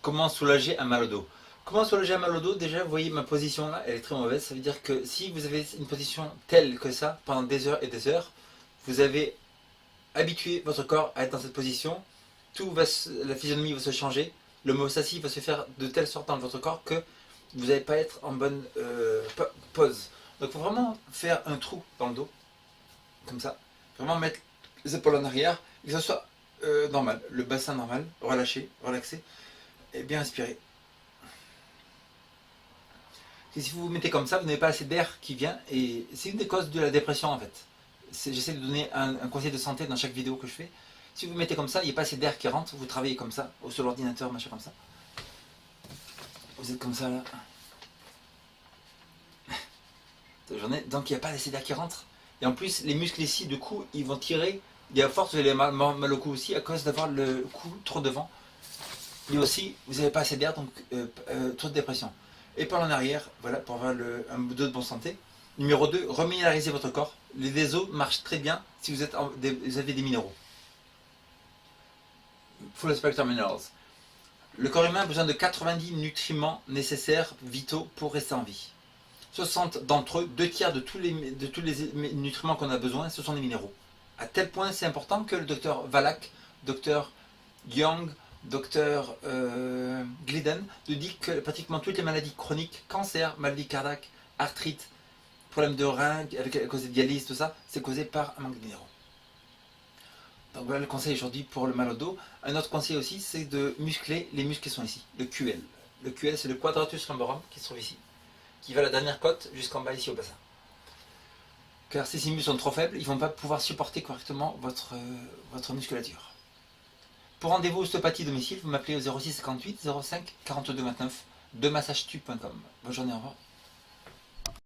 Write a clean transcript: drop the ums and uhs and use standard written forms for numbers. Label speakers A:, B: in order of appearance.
A: Comment soulager un mal au dos? Comment soulager un mal au dos? Déjà, vous voyez ma position là, elle est très mauvaise. Ça veut dire que si vous avez une position telle que ça pendant des heures et des heures, vous avez habitué votre corps à être dans cette position. La physionomie va se changer, l'homéostasie va se faire de telle sorte dans votre corps que vous n'allez pas être en bonne pose. Donc, il faut vraiment faire un trou dans le dos, comme ça. Vraiment mettre les épaules en arrière, et que ce soit normal, le bassin normal, relâché, relaxé, et bien inspiré. Et si vous vous mettez comme ça, vous n'avez pas assez d'air qui vient, et c'est une des causes de la dépression en fait. J'essaie de donner un conseil de santé dans chaque vidéo que je fais. Si vous vous mettez comme ça, il n'y a pas assez d'air qui rentre, vous travaillez comme ça, ou sur l'ordinateur, machin comme ça. Vous êtes comme ça là. Donc il n'y a pas assez d'air qui rentre. Et en plus, les muscles ici, du coup, ils vont tirer. Et à force, vous allez mal au cou aussi à cause d'avoir le cou trop devant. Et aussi, vous n'avez pas assez d'air, donc trop de dépression. Épaule en arrière, voilà, pour avoir un dos de bonne santé. Numéro 2, reminéraliser votre corps. Les os marchent très bien si vous avez des minéraux. Full spectrum minerals. Le corps humain a besoin de 90 nutriments nécessaires, vitaux, pour rester en vie. 60 d'entre eux, 2 tiers de tous les nutriments qu'on a besoin, ce sont des minéraux. À tel point, c'est important que le docteur Valak, docteur Young, docteur Glidden nous dit que pratiquement toutes les maladies chroniques, cancer, maladie cardiaque, arthrite, problème de rein, à cause de dialyse, tout ça, c'est causé par un manque de minéraux. Donc voilà le conseil aujourd'hui pour le mal au dos. Un autre conseil aussi, c'est de muscler les muscles qui sont ici, le QL. Le QL, c'est le quadratus lumborum qui se trouve ici, qui va à la dernière côte jusqu'en bas ici au bassin. Car si ces muscles sont trop faibles, ils ne vont pas pouvoir supporter correctement votre musculature. Pour rendez-vous ostéopathie domicile, vous m'appelez au 06 58 05 42 29 de massagetube.com. Bonne journée, au revoir.